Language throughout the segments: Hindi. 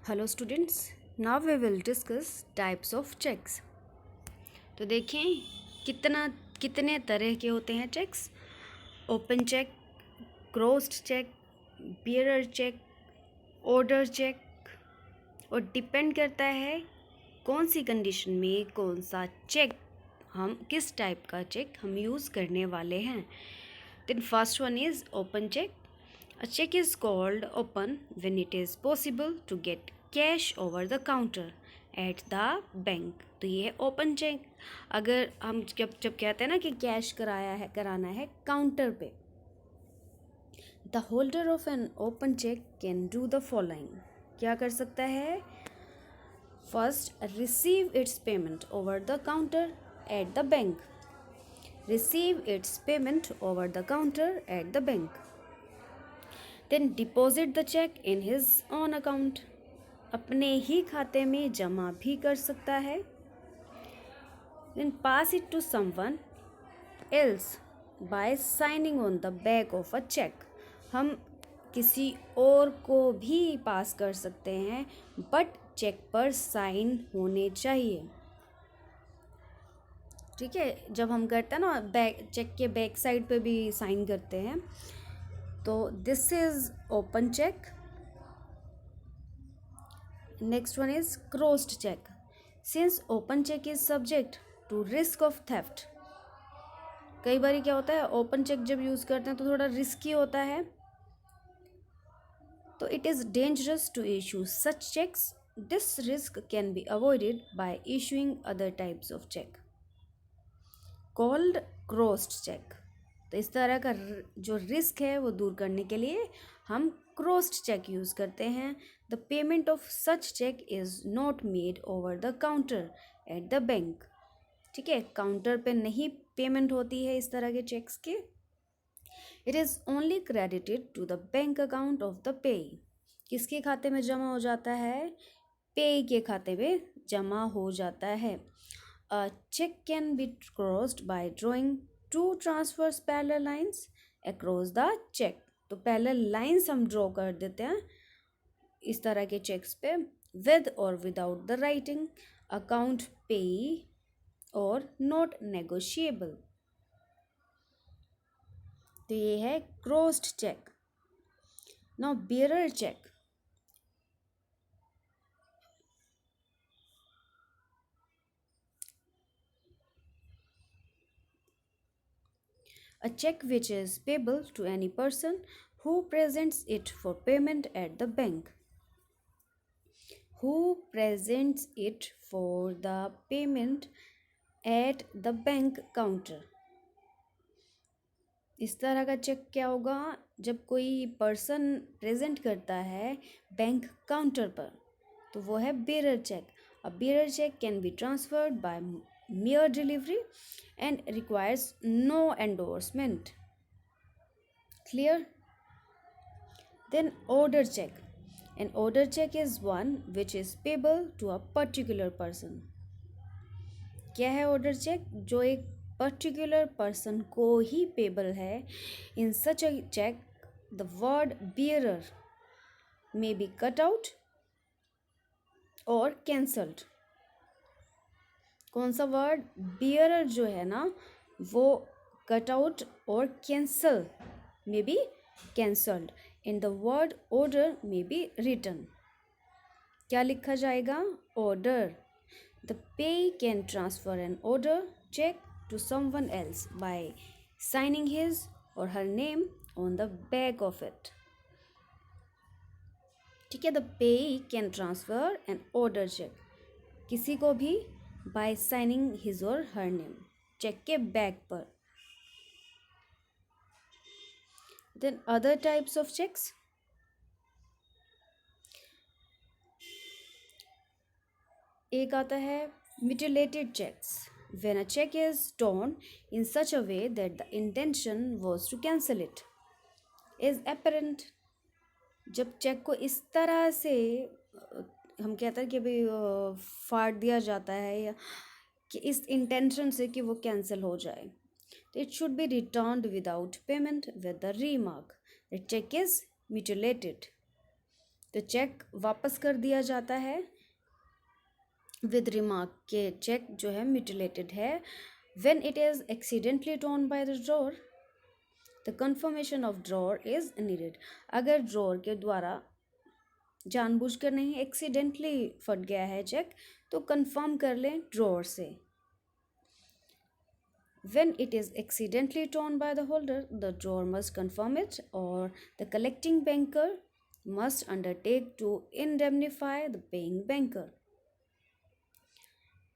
Hello students, now we will discuss types of cheques. तो देखें कितने तरह के होते हैं cheques. Open cheque, closed cheque, bearer cheque, order cheque. और डिपेंड करता है कौन सी कंडीशन में कौन सा चेक, हम किस टाइप का चेक हम यूज़ करने वाले हैं। Then first one is open cheque. A check is called open when it is possible to get cash over the counter at the bank. तो ये है ओपन चेक. अगर हम जब कहते हैं ना कि कैश कराना है काउंटर पे, the holder of an open cheque can do the following. क्या कर सकता है? First, receive its payment over the counter at the bank. Receive its payment over the counter at the bank. Then deposit the cheque in his own account. अपने ही खाते में जमा भी कर सकता है. Then pass it to someone else by signing on the back of a cheque. हम किसी और को भी पास कर सकते हैं, बट चेक पर साइन होने चाहिए. ठीक है, जब हम करते हैं ना चेक के बैक साइड पे भी साइन करते हैं. तो this is open cheque. Next one is closed cheque. Since open cheque is subject to risk of theft. कई बार क्या होता है, ओपन चेक जब यूज़ करते हैं तो थोड़ा रिस्की होता है. तो it is dangerous to issue such cheques. This risk can be avoided by issuing other types of cheque called closed cheque. तो इस तरह का जो रिस्क है वो दूर करने के लिए हम क्लोज्ड चेक यूज़ करते हैं. The payment of such cheque is not made over the counter at the bank. ठीक है, काउंटर पे नहीं पेमेंट होती है इस तरह के चेक्स के. It is only credited to the bank account of the payee. किसके खाते में जमा हो जाता है? पे के खाते में जमा हो जाता है. A check can be crossed by drawing two transverse parallel lines across the check. तो पैरेलल लाइंस हम ड्रॉ कर देते हैं इस तरह के चेक्स पे, विद और विदाउट द राइटिंग अकाउंट पे और नॉट नेगोशिएबल. तो ये है crossed cheque. Now bearer cheque. A check which is payable to any person who presents it for payment at the bank. Who presents it for the payment at the bank counter. इस तरह का चेक क्या होगा? जब कोई पर्सन प्रेजेंट करता है बैंक काउंटर पर, तो वो है bearer check. A bearer check can be transferred by mere delivery and requires no endorsement. Clear? Then order check. An order check is one which is payable to a particular person. क्या है order check? जो एक particular person को ही payable है. In such a check, the word bearer may be cut out or cancelled. कौन सा वर्ड? बियरर जो है ना, वो कट आउट और cancel may be cancelled. In the word order may be written. क्या लिखा जाएगा? Order. The payee can transfer an order cheque to someone else by signing his और her name on the back of it. ठीक है, the payee can transfer an order cheque, किसी को भी, बाय साइनिंग हिज और हर नेम चेक के बैक पर. Then other types of checks. एक आता है mutilated cheques. When a cheque is torn in such a way that the intention was to cancel it is apparent. जब चेक को इस तरह से हम कहते हैं कि भाई फाड़ दिया जाता है, या कि इस इंटेंशन से कि वो कैंसिल हो जाए, तो it should be returned without payment with the remark that cheque is mutilated. तो चेक वापस कर दिया जाता है विद रिमार्क के चेक जो है म्यूटिलेटेड है. When it is accidentally tone by the drawer, the confirmation of drawer is needed. अगर ड्रॉर के द्वारा जानबूझकर नहीं, एक्सीडेंटली फट गया है चेक, तो कंफर्म कर लें ड्रॉर से. When it is accidentally torn by the holder, the drawer must confirm it, or the collecting banker must undertake to indemnify the paying banker.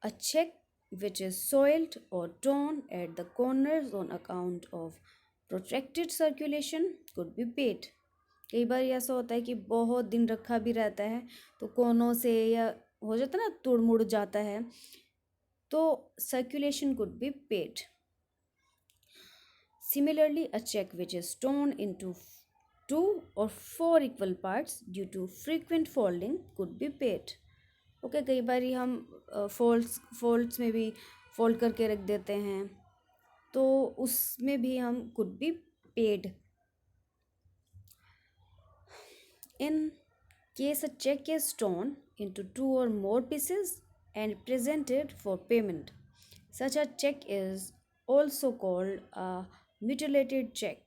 A check which is soiled or torn at the corners on account of protracted circulation could be paid. कई बार ऐसा होता है कि बहुत दिन रखा भी रहता है तो कोनों से या हो जाता है ना, तुड़ मुड़ जाता है, तो circulation could be paid. Similarly, a check which is torn into 2 or 4 equal parts due to frequent folding could be paid. Okay, कई बार हम फोल्ड्स में भी फोल्ड करके रख देते हैं, तो उसमें भी हम could be paid. In case a check is torn into 2 or more pieces and presented for payment, such a check is also called a mutilated check.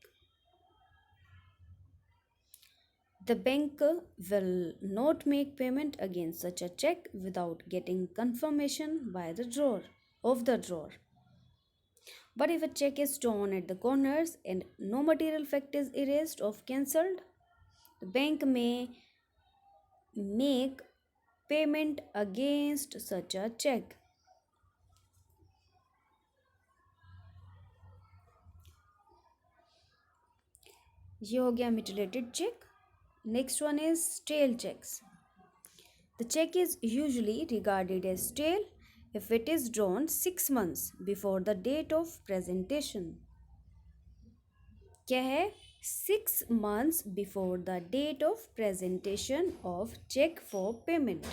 The bank will not make payment against such a check without getting confirmation by the drawer of the drawer. But if a check is torn at the corners and no material fact is erased or cancelled, the bank may make payment against such a check. ये हो गया mutilated check. Next one is stale checks. The check is usually regarded as stale if it is drawn 6 months before the date of presentation. क्या है? 6 months before the date of presentation of check for payment.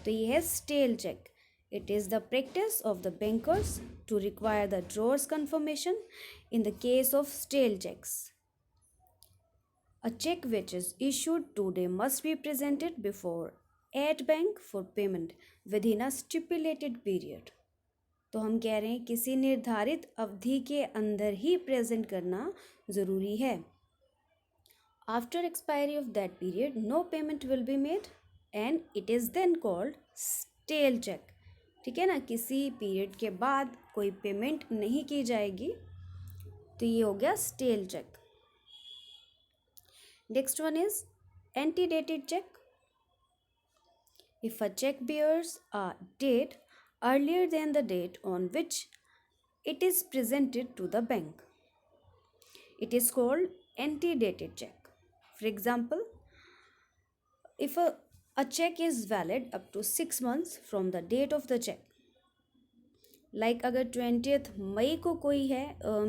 तो ये है stale check. It is the practice of the bankers to require the drawer's confirmation in the case of stale checks. A check which is issued today must be presented before at bank for payment within a stipulated period. तो हम कह रहे हैं किसी निर्धारित अवधि के अंदर ही प्रेजेंट करना ज़रूरी है. After expiry of that period, no payment will be made and it is then called stale check. ठीक है ना, किसी पीरियड के बाद कोई पेमेंट नहीं की जाएगी, तो ये हो गया stale check. Next one is antedated check. If a check bears a date earlier than the date on which it is presented to the bank, it is called antedated check. For example, if a check is valid up to 6 months from the date of the check, like अगर 20th मई को कोई है,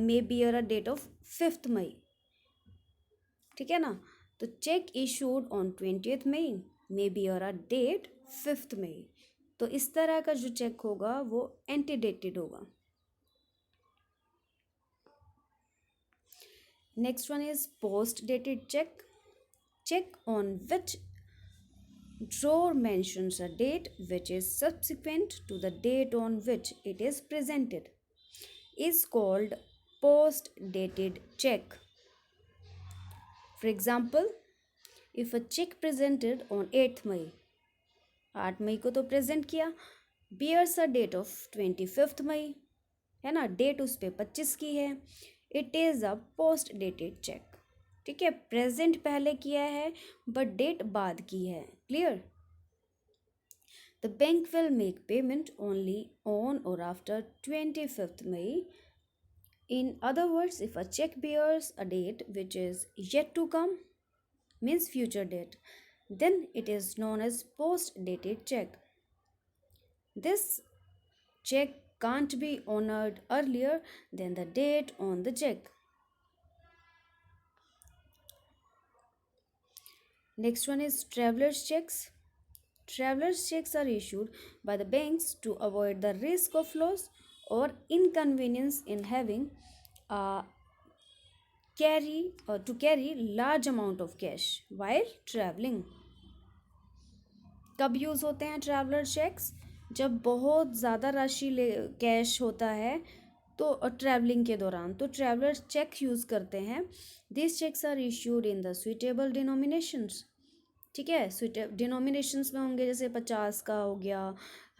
may bear a date of 5th मई, ठीक है ना, तो cheque issued on 20th May may be और अ डेट 5th मई, तो इस तरह का जो चेक होगा वो एंटीडेटेड होगा. Next one is post dated cheque. Cheque on which drawer mentions a date which is subsequent to the date on which it is presented is called post dated check. For example, if a check presented on 8th May, 8 मई को तो प्रेजेंट किया, bears a date of 25th मई, है ना, डेट उस पर 25 की है, it is a post dated check. ठीक है, प्रेजेंट पहले किया है बट डेट बाद की है. Clear? The bank will make payment only on और after 25th May. In other words, if a check bears a date which is yet to come, means future date, then it is known as post dated check. This check can't be honored earlier than the date on the check. Next one is traveler's checks. Traveler's checks are issued by the banks to avoid the risk of loss or inconvenience in having to carry large amount of cash while traveling. कब यूज़ होते हैं ट्रैवलर चेक्स? जब बहुत ज़्यादा राशि ले कैश होता है तो ट्रैवलिंग के दौरान तो ट्रैवलर चेक यूज़ करते हैं. This cheques are issued in the suitable denominations. ठीक है, डिनोमिनेशंस में होंगे, जैसे 50 का हो गया,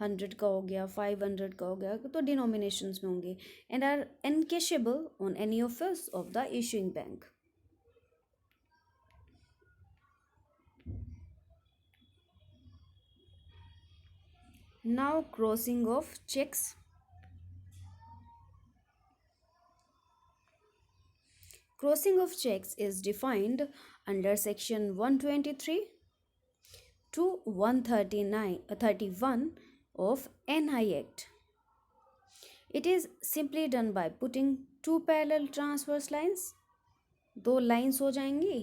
100 का हो गया, 500 का हो गया, तो डिनोमिनेशंस में होंगे. And are encashable on any office of the issuing bank. Now crossing of checks. Crossing of checks is defined under section 123 to 131 of NI Act. It is simply done by putting two parallel transverse lines, दो lines हो जाएंगी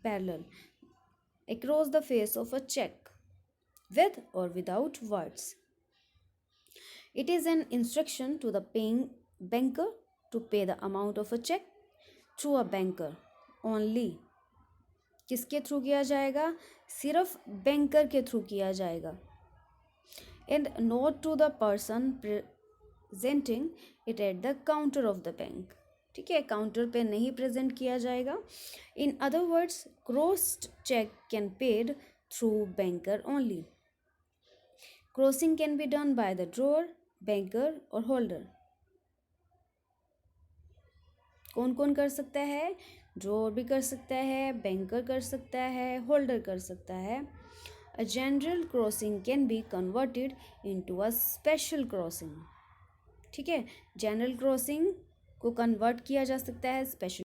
parallel, across the face of a check with or without words. It is an instruction to the paying banker to pay the amount of a check through a banker only. किसके थ्रू किया जाएगा? सिर्फ बैंकर के थ्रू किया जाएगा. And not to the person presenting it at the counter of the bank. ठीक है, काउंटर पे नहीं प्रेजेंट किया जाएगा. In other words, crossed cheque can paid through banker only. Crossing can be done by the drawer, banker और होल्डर. कौन कौन कर सकता है? ड्रॉअर भी कर सकता है, बैंकर कर सकता है, होल्डर कर सकता है. A general crossing can be converted into a special crossing. ठीक है, जनरल क्रॉसिंग को कन्वर्ट किया जा सकता है स्पेशल